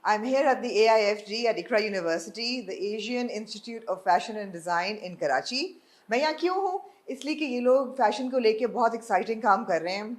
I'm here at the AIFD at ICRA University, the Asian Institute of Fashion and Design in Karachi. मैं यहाँ क्यों हूँ? इसलिए कि ये लोग फैशन को लेके बहुत exciting काम कर रहे हैं.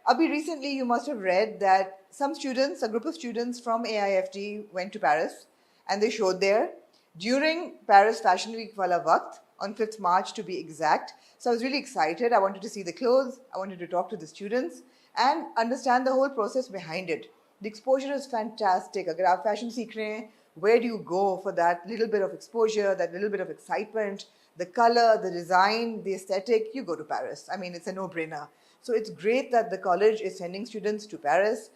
अभी recently you must have read that some students, a group of students from AIFD went to Paris and they showed there during Paris Fashion Week wala waqt on 5th March to be exact. So I was really excited. I wanted to see the clothes. I wanted to talk to the students and understand the whole process behind it. The exposure is fantastic. Agar aap fashion seekh rahe hain, where do you go for that little bit of exposure, that little bit of excitement, the color, the design, the aesthetic? You go to Paris. I mean, it's a no-brainer. So it's great that the college is sending students to Paris.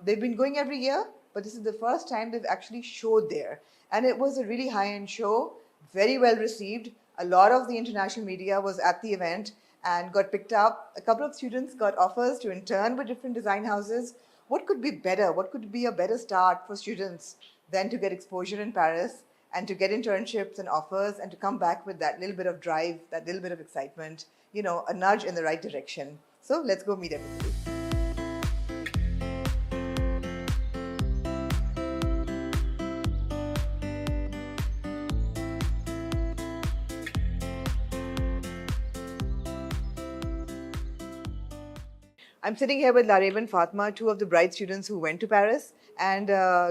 They've been going every year, but this is the first time they've actually showed there. And it was a really high-end show, very well received. A lot of the international media was at the event and got picked up. A couple of students got offers to intern with different design houses. What could be better? What could be a better start for students than to get exposure in Paris and to get internships and offers and to come back with that little bit of drive, that little bit of excitement, you know, a nudge in the right direction. So let's go meet everybody. I'm sitting here with Lareeb and Fatma, two of the bright students who went to Paris. And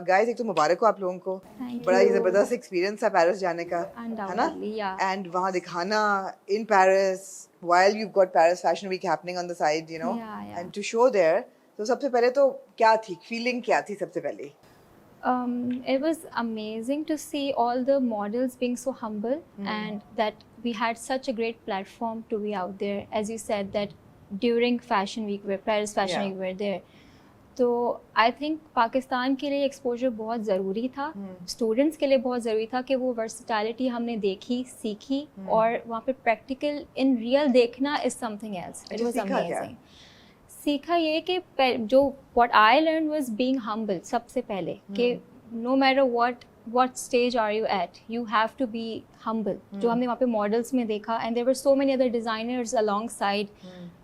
guys, एक तो मुबारक हो आप लोगों को. बड़ा ही ज़बरदस्त experience था Paris जाने का, है ना? Yeah. And वहाँ दिखाना in Paris while you've got Paris Fashion Week happening on the side, you know, Yeah. and to show there. तो सबसे पहले तो क्या थी? Feeling क्या थी सबसे पहले? It was amazing to see all the models being so humble and that we had such a great platform to be out there. As you said that during Fashion Week, where Paris Fashion Week were there. तो I think Pakistan के लिए exposure बहुत ज़रूरी था, students के लिए बहुत ज़रूरी था कि वो वर्सटैलिटी हमने देखी, सीखी और वहाँ पे प्रैक्टिकल इन रियल देखना is something else. It was amazing. सीखा ये कि जो what I learn was being humble. सबसे पहले कि no matter what stage are you at, you have to be humble. जो हमने वहाँ पे models में देखा and there were so many other designers alongside.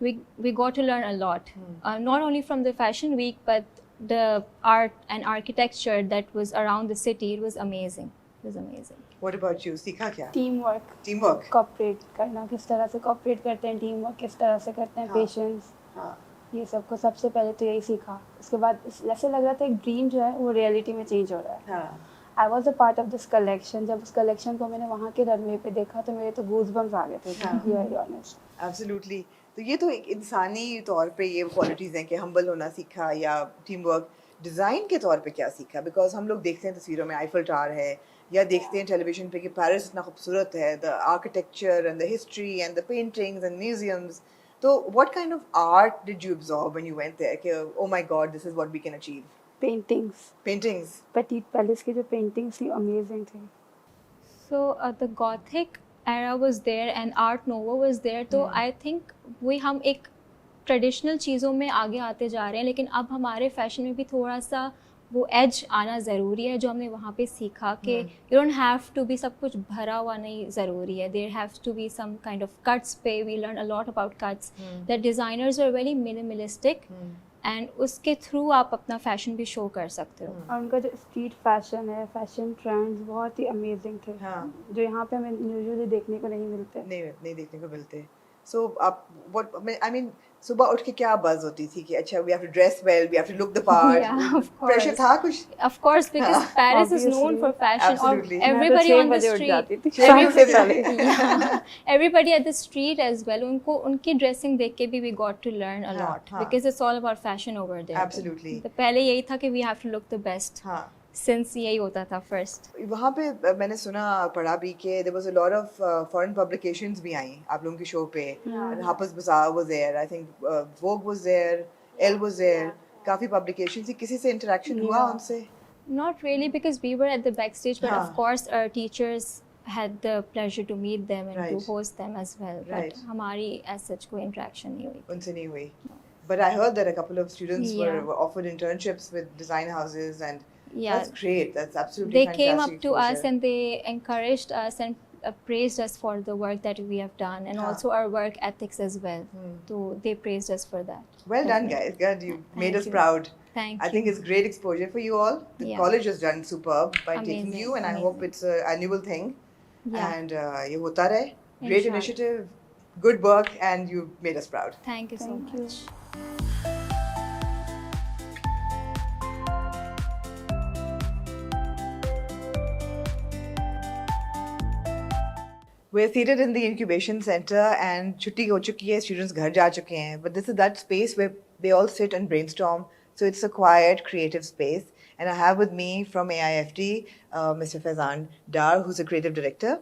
We got to learn a lot, not only from the fashion week but the art and architecture that was around the city. It was amazing. It was amazing. What about you? सीखा क्या? Teamwork. Cooperate करना, किस तरह से cooperate करते हैं, teamwork किस तरह से करते हैं, patience. ये सबको सबसे पहले तो यही सीखा. उसके बाद ऐसे लग रहा था एक ड्रीम जो है वो रियलिटी में चेंज हो रहा है. I was a part of this collection. जब उस collection को मैंने वहाँ के रनवे पे देखा तो मेरे तो goosebumps आ गए थे. To be very honest. Absolutely. तो ये तो एक इंसानी तौर पे ये qualities हैं कि humble होना सीखा या teamwork. Design के तौर पे क्या सीखा? Because हम लोग देखते हैं तस्वीरों में Eiffel Tower है या देखते हैं टेलीविजन पे कि पेरिस इतना खूबसूरत है. The architecture and the history and the paintings and museums. तो what kind of art did you absorb when you went there? कि oh my God, this is what we can achieve. Paintings. Petit Palace की जो paintings थी amazing थी. So the Gothic era was there and Art Nouveau was there. तो I think हम एक traditional चीज़ों में आगे आते जा रहे हैं, लेकिन अब हमारे फैशन में भी थोड़ा सा वो एज आना ज़रूरी है जो हमने वहाँ पे सीखा कि you don't have to be सब कुछ भरा हुआ नहीं ज़रूरी है. There have to be some kind of cuts पे. We learn a lot about cuts. That designers are very minimalistic and उसके थ्रू आप अपना फैशन भी शो कर सकते हो. और उनका जो स्ट्रीट फैशन है, फैशन ट्रेंड्स बहुत ही अमेजिंग थे. जो यहाँ पे हमें यूजुअली देखने को नहीं मिलते. नहीं देखने को मिलते. So आप what I mean सुबह उठ के क्या बज़ होती थी कि अच्छा we have to dress well, we have to look the part. Yeah, of course. Pressure था कुछ? Of course, because Paris is known for fashion. Absolutely. Or everybody on the street. Everybody at the street as well. उनको उनकी dressing देख के भी we got to learn a lot because it's all about fashion over there. Absolutely. तो पहले यही था कि we have to look the best. Since यही होता था first. वहाँ पे मैंने सुना पढ़ा भी कि there was a lot of foreign publications भी आई आप लोगों के शो पे. Harper's Bazaar was there. I think Vogue was there. Elle was there. काफी publications थी. किसी से interaction हुआ उनसे? Not really because we were at the backstage, but of course our teachers had the pleasure to meet them and to host them as well. But हमारी as such कोई interaction नहीं हुई. उनसे नहीं हुई. But I heard that a couple of students were offered internships with design houses and that's great. That's absolutely they fantastic. Came up to exposure. us and they encouraged us and praised us for the work that we have done and also our work ethics as well. So they praised us for that. Well done, guys. God, you made us proud. Thank I think you. it's great exposure for you all. The Yeah. college has done superb by taking Amazing, you, and I hope amazing. it's an annual thing. Yeah. And ye hota rahe. Great Inshallah. initiative, good work, and you made us proud. Thank you so Thank you. much. We're seated in the incubation center, and छुट्टी हो चुकी है, students घर जा चुके हैं. But this is that space where they all sit and brainstorm. So it's a quiet, creative space. And I have with me from AIFD, Mr. Faizan Dar, who's a creative director,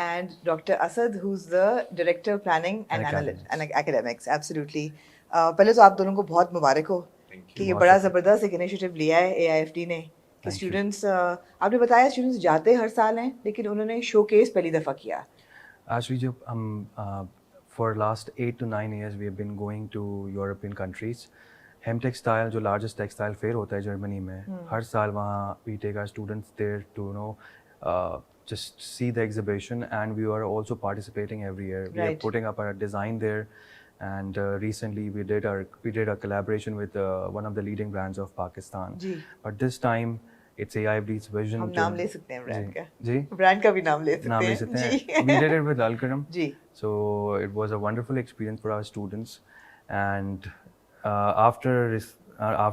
and Dr. Asad, who's the director of planning and academics. Absolutely. पहले तो आप दोनों को बहुत मुबारक हो कि ये बड़ा ज़बरदस्त एक इनिशिएटिव लिया है AIFD ने कि स्टूडेंट्स आपने बताया स्टूडेंट्स जाते हर साल हैं लेकिन उन्होंने शोकेस पहली दफ़ा किया. Actually, for last 8 to 9 years, we have been going to European countries. Hem Textile, जो largest textile fair होता है जर्मनी में, हर साल वहाँ we take our students there to just see the exhibition, and we are also participating every year. We are putting up our design there, and recently we did a collaboration with one of the leading brands of Pakistan. But this time it's AIFD's vision. हम नाम ले सकते हैं brand का. जी. Brand का भी नाम ले सकते हैं. We did it with Alkaram. Ji. So it was a wonderful experience for our students, and after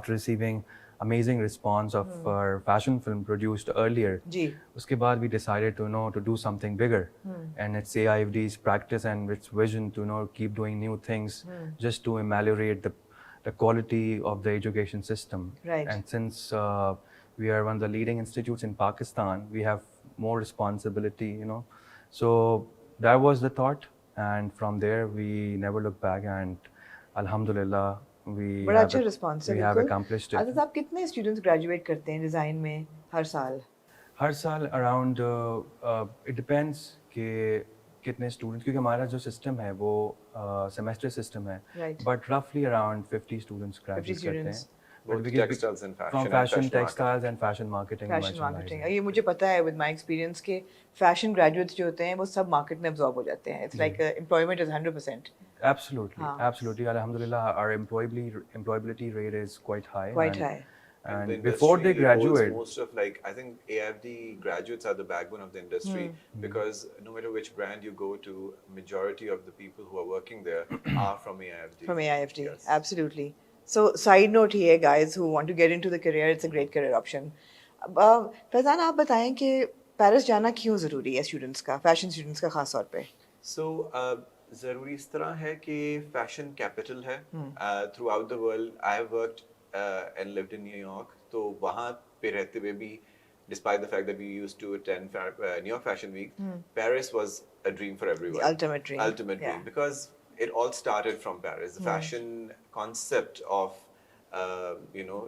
receiving amazing response of our fashion film produced earlier, उसके बाद we decided to do something bigger, and it's AIFD's practice and its vision to keep doing new things just to ameliorate the quality of the education system. Right. And since we are one of the leading institutes in Pakistan, we have more responsibility, So that was the thought, and from there we never looked back, and Alhamdulillah, we बड़ा अच्छा response है. we have accomplished it. आजाद आप कितने students graduate करते हैं design में हर साल? हर साल around it depends कि कितने students, क्योंकि हमारा जो system है वो semester system है. Right. But roughly around 50 students graduate 50 students. करते हैं. Both textiles and fashion. From fashion, textiles and fashion marketing. Fashion marketing. ये मुझे पता है with my experience कि fashion graduates जो होते हैं वो सब market में absorb हो जाते हैं. It's like employment is 100%. Absolutely, absolutely. Alhamdulillah, our employability rate is quite high. Quite high. And the before they industry holds graduate, most of I think AIFD graduates are the backbone of the industry because no matter which brand you go to, majority of the people who are working there are from AIFD. From AIFD, Yes. Absolutely. So side note here, guys who want to get into the career, it's a great career option. Faizan आप बताएं कि Paris जाना क्यों ज़रूरी है students का, fashion students का खास तौर पे? So ज़रूरी इस तरह है कि fashion capital है. Throughout the world, I have worked and lived in New York. तो वहाँ पे रहते हुए भी, despite the fact that we used to attend New York Fashion Week, Paris was a dream for everyone. The ultimate dream. Ultimate dream, because it all started from Paris. The fashion concept of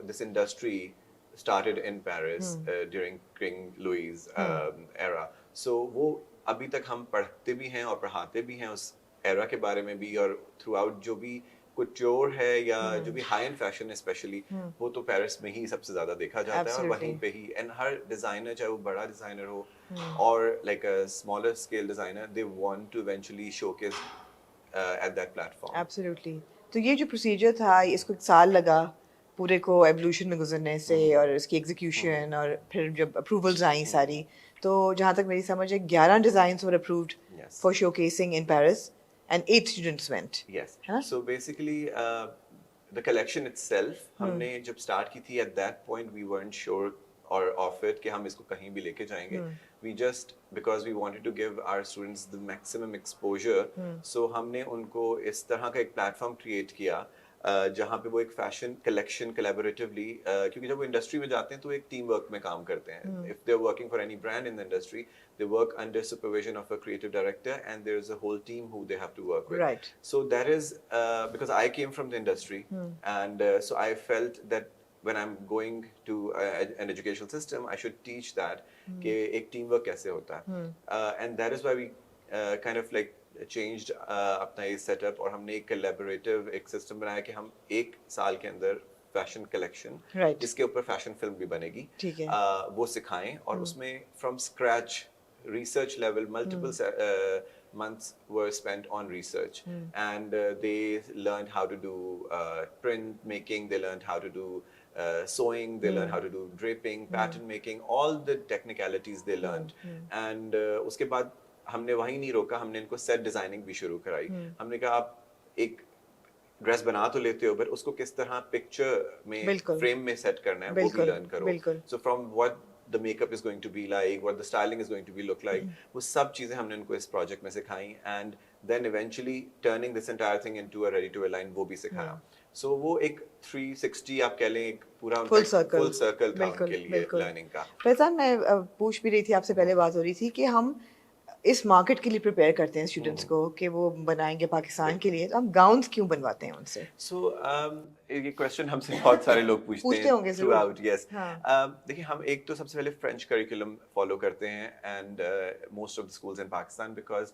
this industry started in Paris during King Louis era. So वो अभी तक हम पढ़ते भी हैं और पढ़ाते भी हैं उस era के बारे में भी, और throughout जो भी couture है या जो भी high end fashion especially, वो तो पेरिस में ही सबसे ज़्यादा देखा जाता है और वहीं पे ही. And हर designer, चाहे वो बड़ा designer हो or like a smaller scale designer, they want to eventually showcase at that platform. Absolutely. तो ये जो procedure था, इसको एक साल लगा पूरे को evolution में गुजरने से और इसकी execution और फिर जब approvals आई सारी, तो जहाँ तक मेरी समझ है 11 designs were approved for showcasing in Paris and 8 students went. Yes. So basically the collection itself, हमने जब start की थी, at that point we weren't sure or of it कि हम इसको कहीं भी लेके जाएंगे. We just, because we wanted to give our students the maximum exposure, so हमने उनको इस तरह का एक platform create किया जहाँ पे वो एक fashion collection collaboratively, क्योंकि जब वो industry में जाते हैं तो एक team work में काम करते हैं. If they're working for any brand in the industry, they work under supervision of a creative director, and there's a whole team who they have to work with. Right. So that is because I came from the industry, and so I felt that when I'm going to an educational system, I should teach that कि एक teamwork कैसे होता है. And that is why we kind of like changed अपना ये setup, और हमने एक collaborative एक system बनाया कि हम एक साल के अंदर fashion collection, जिसके ऊपर fashion film भी बनेगी, वो सिखाएं, और उसमें from scratch research level multiple months were spent on research, and they learned how to do print making, they learned how to do sewing, they learn how to do draping, pattern making, all the technicalities they learned. And उसके बाद हमने वहीं नहीं रोका, हमने इनको set designing भी शुरू कराई. हमने कहा आप एक ड्रेस बना तो लेते हो, पर उसको किस तरह पिक्चर में फ्रेम में सेट करना है वो भी लर्न करो. So from what the makeup is going to be like, what the styling is going to be look like, वो सब चीजें हमने उनको इस प्रोजेक्ट में सिखाई, and then eventually turning this entire thing into a ready to wear line वो भी सिखाया. So वो एक 360 आप कह लें, एक पूरा फुल सर्कल था उनके लिए लर्निंग का. फैजान, मैं पूछ भी रही थी आपसे, पहले बात हो रही थी कि हम इस मार्केट के लिए प्रिपेयर करते हैं स्टूडेंट्स को कि वो बनाएंगे पाकिस्तान के लिए, तो हम गाउन्स क्यों बनवाते हैं उनसे? सो ये क्वेश्चन हमसे बहुत सारे लोग पूछते होंगे थ्रू आउट. यस, देखिए हम एक तो सबसे पहले फ्रेंच करिकुलम फॉलो करते हैं, and most of the schools in Pakistan, because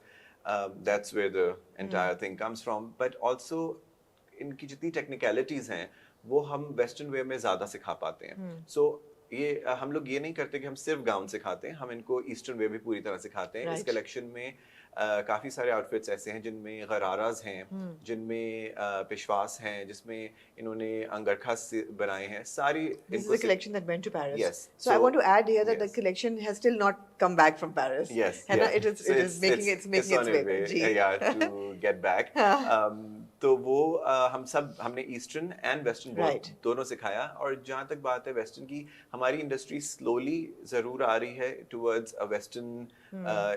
that's where the entire thing comes from. But also इनकी जितनी टेक्निकलिटीज हैं वो हम वेस्टर्न वे में ज़्यादा सिखा पाते हैं. सो ये हम लोग ये नहीं करते कि हम सिर्फ गाउन सिखाते हैं, हम इनको ईस्टर्न वे भी पूरी तरह सिखाते हैं. इस कलेक्शन में काफ़ी सारे आउटफिट्स ऐसे हैं जिनमें गराराज हैं, जिनमें पेशवास हैं, जिसमें इन्होंने अंगरखा बनाए हैं. सारी This is a collection that went to Paris. Yes. So I want to add here that the collection has still not come back from Paris. Yes. है ना? It is making its way. Ji. Yeah, to get back. तो वो हमने eastern and western दोनों सिखाया. और जहाँ तक बात है वेस्टर्न की, हमारी इंडस्ट्री स्लोली ज़रूर आ रही है टुवर्ड्स अ वेस्टर्न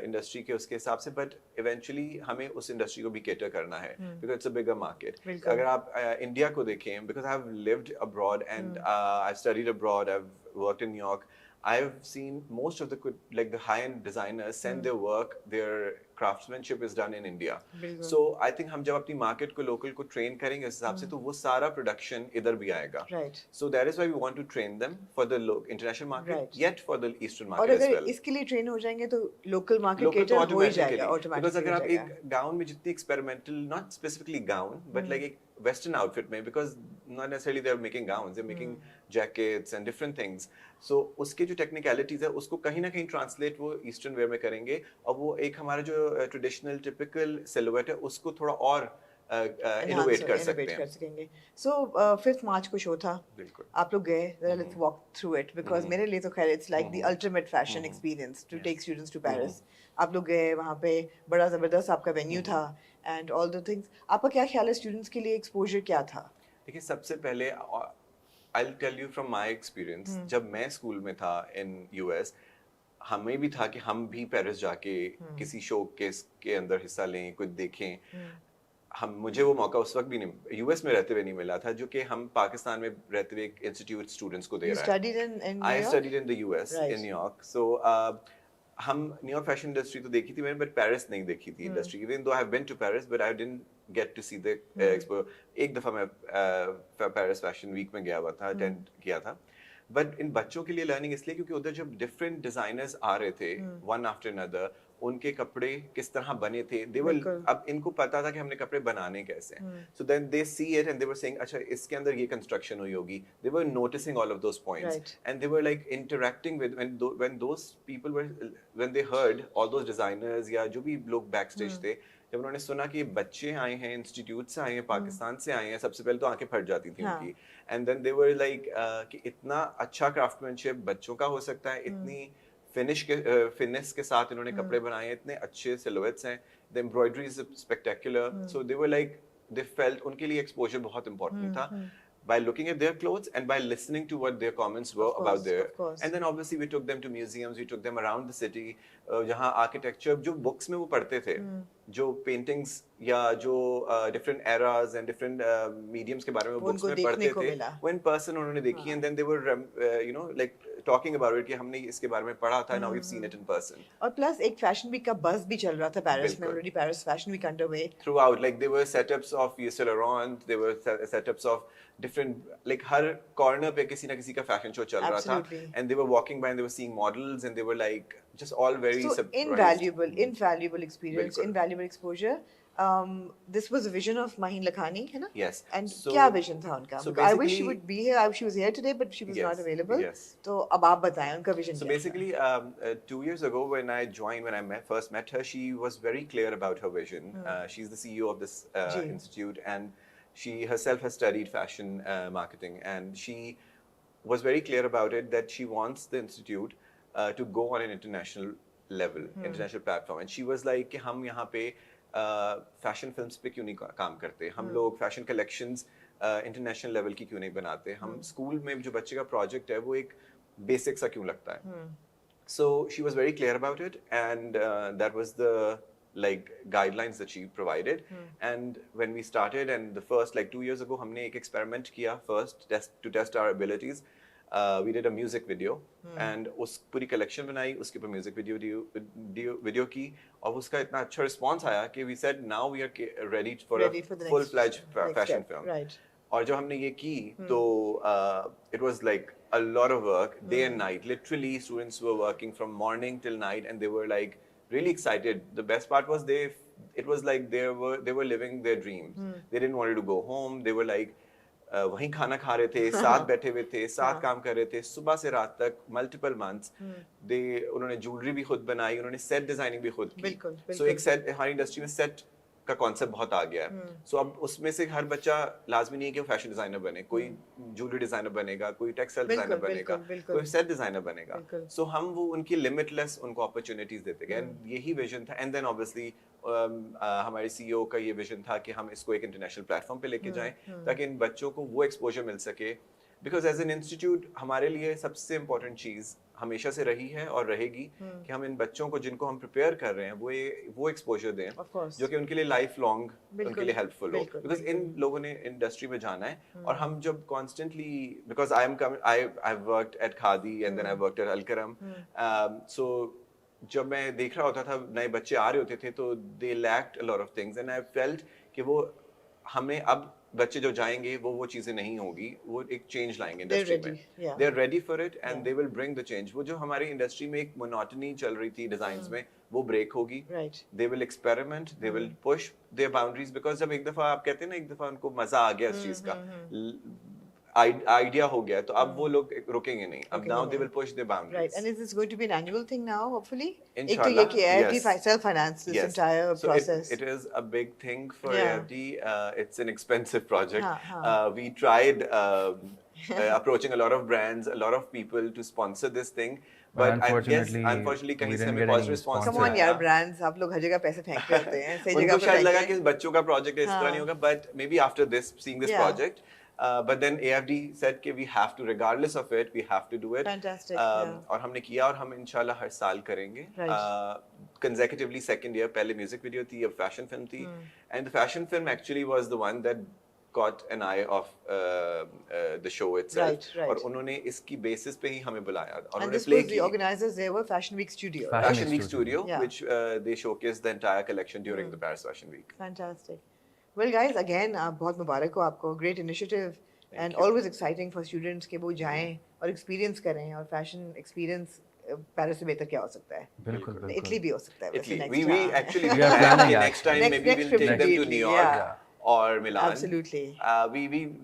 इंडस्ट्री के उसके हिसाब से, बट इवेंचुअली हमें उस इंडस्ट्री को भी केटर करना है, because it's a bigger market. अगर आप इंडिया को देखें, because I have lived abroad and I have studied abroad, I have worked in New York, I've seen most of the high-end designers send their work, their craftsmanship is done in India. So I think हम जब अपनी market को local को train करेंगे उस हिसाब से, तो वो सारा production इधर भी आएगा. Right. So that is why we want to train them for the international market, yet for the eastern market as well. और अगर इसके लिए train हो जाएंगे तो local market cater हो ही जाएगा automatically. Because अगर आप एक gown में जितनी experimental, not specifically gown, but like एक Western outfit में, because not necessarily they're making gowns, they're making jackets and different things. So उसके जो technicalities है उसको कहीं ना कहीं translate वो Eastern wear में करेंगे, और वो एक हमारा जो traditional typical silhouette है उसको थोड़ा और innovate कर सकते हैं. So 5th March को show था, बिल्कुल आप लोग गए. Let's walk through it, because मेरे लिए तो खैर it's like the ultimate fashion experience to take students to Paris. आप लोग गए वहाँ पे, बड़ा ज़बरदस्त आपका venue था and all the things. आपका क्या ख्याल है students के लिए exposure क्या था? देखिए सबसे पहले I'll tell you from my experience, जब मैं स्कूल में था in US, हमें भी था कि हम भी पेरिस जाके किसी शो के अंदर हिस्सा लें, कुछ देखें. मुझे वो मौका उस वक्त भी नहीं, यूएस में रहते हुए नहीं मिला था, जो कि हम पाकिस्तान में रहते हुए एक इंस्टीट्यूट स्टूडेंट्स को दे रहा है. I studied in the US in New York. So हम न्यूयॉर्क फैशन इंडस्ट्री तो देखी थी मैंने, बट पेरिस नहीं देखी थी industry. Even though I have been to Paris, but I didn't get to see the expo. एक दफा मैं पेरिस फैशन वीक में गया हुआ था, अटेंड किया था. बट इन बच्चों के लिए लर्निंग इसलिए क्योंकि उधर जब डिफरेंट डिजाइनर्स आ रहे थे वन आफ्टर अनदर, उनके कपड़े किस तरह बने थे, दे वर, अब इनको पता था कि हमने कपड़े बनाने कैसे हैं. So then they see it and they were saying अच्छा इसके अंदर ये कंस्ट्रक्शन हुई होगी. They were noticing all of those points and they were like interacting with when those people were, when they heard all those designers या जो भी लोग बैक स्टेज थे, जब उन्होंने सुना कि बच्चे आए हैं, इंस्टीट्यूट से आए हैं, पाकिस्तान से आए हैं, सबसे पहले तो आंखें फट जाती थी उनकी. And then they were like कि इतना अच्छा क्राफ्टमैनशिप बच्चों का हो सकता है, इतनी फिनिश के साथ इन्होंने कपड़े बनाए हैं, इतने अच्छे सिलुएट्स हैं, the embroidery is spectacular. So they were like, they felt, उनके लिए एक्सपोजर बहुत इंपॉर्टेंट था. By looking at their clothes and by listening to what their comments were about their, and then obviously we took them to museums, we took them around the city, जहाँ architecture जो books में वो पढ़ते थे, जो paintings या जो different eras and different mediums के बारे में books में पढ़ते थे, वो in person उन्होंने देखी, and then they were you know like talking about it कि हमने इसके बारे में पढ़ा था, now we've seen it in person. और plus एक fashion week का buzz भी चल रहा था पेरिस में, already Paris Fashion Week underway. Throughout, like there were setups of Yves Saint Laurent, there were setups of different, like her corner पे किसी ना किसी का fashion show चल रहा था, and they were walking by and they were seeing models and they were like just all very surprised. Invaluable experience, invaluable exposure. This was a vision of Maheen Lakhani, है ना? Yes. And क्या vision था उनका? I wish she would be here. She was here today, but she was not available. Yes. तो अब आप बताएं उनका vision. So basically, 2 years ago when I joined, when I first met her, she was very clear about her vision. She's the CEO of this institute, and she herself has studied fashion marketing, and she was very clear about it that she wants the institute to go on an international level, international platform. And she was like कि हम यहाँ पे fashion films पे क्यों नहीं काम करते, हम लोग फैशन कलेक्शंस इंटरनेशनल लेवल की क्यों नहीं बनाते, हम स्कूल में जो बच्चे का प्रोजेक्ट है वो एक बेसिक सा क्यों लगता है. So she was very clear about it, and that was the like guidelines that she provided. And when we started, and the first like 2 years ago, हमने एक experiment किया first to test our abilities. We did a music video, and उस पूरी collection बनाई, उसके ऊपर music video की, और उसका इतना अच्छा response आया कि we said now we are ready for a full-fledged fashion film. Right. और जब हमने ये की तो it was like a lot of work, day and night. Literally, students were working from morning till night, and they were like really excited. The best part was it was like they were living their dreams. They didn't want to go home. They were like वहीं खाना खा रहे थे, साथ बैठे हुए थे, साथ काम कर रहे थे, सुबह से रात तक, multiple months. उन्होंने ज्वेलरी भी खुद बनाई, उन्होंने सेट डिजाइनिंग भी खुद की. So एक सेट, हमारी इंडस्ट्री में सेट का कॉन्सेप्ट बहुत आ गया है. सो अब उसमें से हर बच्चा लाजमी नहीं है कि वो फैशन डिजाइनर बने, कोई ज्वेलरी डिजाइनर बनेगा, कोई टेक्सटाइल डिजाइनर बनेगा, कोई सेट डिजाइनर बनेगा. सो हम वो उनकी लिमिटलेस उनको अपॉर्चुनिटीज देते गए. एंड यही विजन था. एंड देन ऑब्वियसली हमारे सीईओ का ये विजन था कि हम इसको एक इंटरनेशनल प्लेटफॉर्म पे लेके जाएं ताकि इन बच्चों को वो एक्सपोजर मिल सके. बिकॉज एज एन इंस्टीट्यूट हमारे लिए सबसे इम्पोर्टेंट चीज हमेशा से रही है और रहेगी कि हम इन बच्चों को जिनको हम प्रिपेयर कर रहे हैं वो एक्सपोजर दें जो कि उनके लिए लाइफ लॉन्ग उनके लिए हेल्पफुल हो. बिकॉज इन लोगों ने इंडस्ट्री में जाना है और हम जब constantly, because I worked at Khadi and then I worked at Alkaram, so जब मैं देख रहा होता था नए बच्चे आ रहे होते थे तो they lacked a lot of things and I felt कि वो हमें अब बच्चे जो जाएंगे वो चीजें नहीं होगी, वो एक चेंज लाएंगे इंडस्ट्री में. They are ready for it and they will bring the change. वो जो हमारी इंडस्ट्री में एक मोनोटनी चल रही थी डिजाइन्स में वो ब्रेक होगी. They will experiment, they will push their boundaries. Because जब एक दफा आप कहते हैं ना, एक दफा उनको मजा आ गया इस चीज का, आइडिया हो गया, तो अब वो लोग रुकेंगे नहीं. अब now they will push their boundaries. Right. And is this going to be an annual thing now, hopefully? Inshallah, एक तो ये कि AIFD yes. self-finance this Yes. entire So process. it is a big thing for Yeah. AIFD. It's an expensive project. हाँ. We tried approaching a lot of brands, a lot of people to sponsor this thing. But I guess, unfortunately, कहीं we से didn't हमें get positive any response Come on नहीं यार, आया. brands आप लोग हर जगह पैसे फेंकते होते हैं, सही जगह उनको पर शायद लगा फेंकें. कि बच्चों का project इस तरह नहीं होगा. But maybe after this, seeing this Yeah. project, but then AIFD said कि we have to, regardless of it, we have to do it. Fantastic, और हमने किया और हम इंशाल्लाह हर साल करेंगे. Consecutively second year, पहले music video थी, अब fashion film थी. And the fashion film actually was the one that got an eye of the show itself. Right. और उन्होंने इसकी basis पे ही हमें बुलाया और And उन्होंने this play was the की. organizers, they were Fashion Week Studio. Fashion Week Studio, Yeah. which they showcased the entire collection during the Paris Fashion Week. Fantastic. Well, guys, again, बहुत मुबारक हो आपको. Great initiative and always exciting for students कि वो जाएं और experience करें. और fashion experience Paris से बेहतर क्या हो सकता है? बिल्कुल. इटली भी हो सकता है. Italy. वैसे We next time. actually We are planning next time Next maybe we'll trip take to them to Italy, New York yeah. or Milan. Absolutely.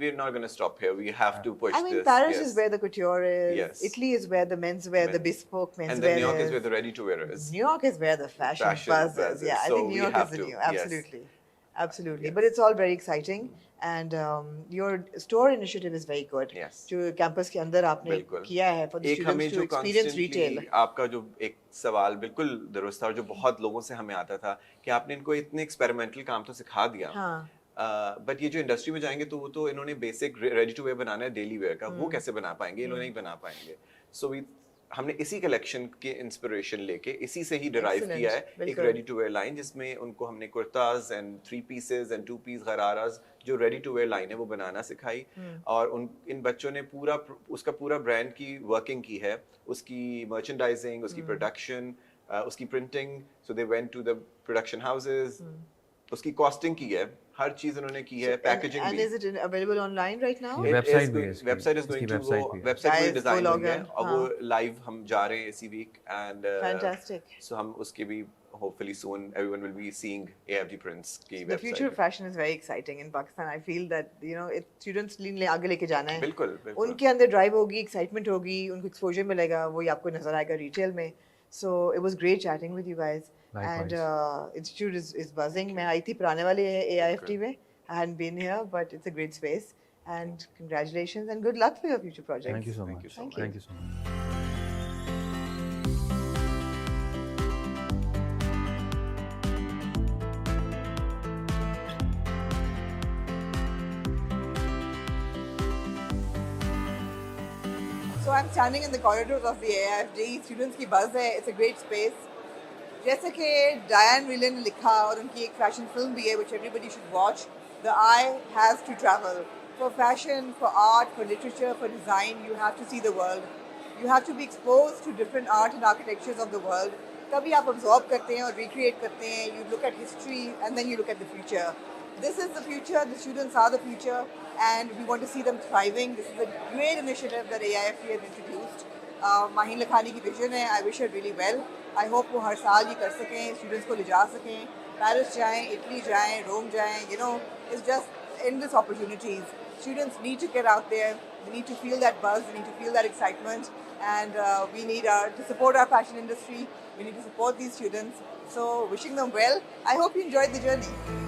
We're not going to stop here. We have to push I mean, this. Paris yes. is where the couture is. Yes. Italy is where the menswear, the Men. bespoke menswear And then New York is where the ready-to-wear is. New York is where the fashion buzz is. Yeah, I So think New we York have is the to, new. yes. Absolutely. Absolutely. Yes. But it's all very exciting. And your store initiative is very good. Yes. जो campus के अंदर आपने बिल्कुल. किया है for the एक हमें students to जो experience retail. constantly आपका जो एक सवाल बिल्कुल दुरुस्त था और जो बहुत लोगों से हमें आता था कि आपने इनको इतने एक्सपेरिमेंटल काम तो सिखा दिया. हाँ. बट ये जो इंडस्ट्री में जाएंगे तो वो तो इन्होंने बेसिक रेडी टू वेयर बनाना है डेली वेयर का, वो कैसे बना पाएंगे, इन्होंने नहीं बना पाएंगे. सो हमने इसी कलेक्शन के इंस्पिरेशन लेके इसी से ही डिराइव Excellent, किया है एक बिल्कुल. रेडी टू वेयर लाइन जिसमें उनको हमने kurtas and 3 pieces and 2 piece ghararas जो रेडी टू वेयर लाइन है वो बनाना सिखाई. और इन बच्चों ने उसका पूरा ब्रांड की वर्किंग की है, उसकी मर्चेंडाइजिंग, उसकी प्रोडक्शन, उसकी printing. So they went to the production houses, उसकी कॉस्टिंग की है, हर चीज उन्होंने की है, पैकेजिंग And भी. is it available online right now? Website भी है इसकी. वेबसाइट इज गोइंग इसकी टू website भी है. वेबसाइट Guys, पूरी डिजाइन go हुई है log in. और वो लाइव हम जा रहे हैं इसी वीक एंड Fantastic. सो हम उसके भी hopefully soon everyone will be seeing AFD prints की The future of website. fashion is very exciting in Pakistan. I feel that students आगे लेके जाना है. बिल्कुल बिल्कुल. उनके अंदर ड्राइव होगी, एक्साइटमेंट होगी, उनको एक्सपोजर मिलेगा, वही आपको नजर आएगा रिटेल में. So it was great chatting with you guys. Likewise. And institute is buzzing. मैं आई थी पुराने वाले AIFD में. I hadn't been here, but it's a great space. And congratulations and good luck for your future projects. Thank you so Thank much. you so Thank Thank you so much. So I'm standing in the corridors of the AIFD. Students की buzz है. It's a great space. जैसे कि Diane Whelan ने लिखा और उनकी एक fashion film भी है which everybody should watch. The eye has to travel. For fashion, for art, for literature, for design, you have to see the world. You have to be exposed to different art and architectures of the world. तभी आप absorb करते हैं और recreate करते हैं. You look at history and then you look at the future. This is the future, the students are the future, and we want to see them thriving. This is a great initiative that AIFD has introduced. Maheen Lakhani की vision है, I wish her really well. I hope वो हर साल ये कर सकें, students को ले जा सकें, Paris जाएं, Italy जाएं, Rome जाएं, you know, it's just endless opportunities. Students need to get out there, they need to feel that buzz, they need to feel that excitement, and we need to support our fashion industry, we need to support these students. So wishing them well. I hope you enjoyed the journey.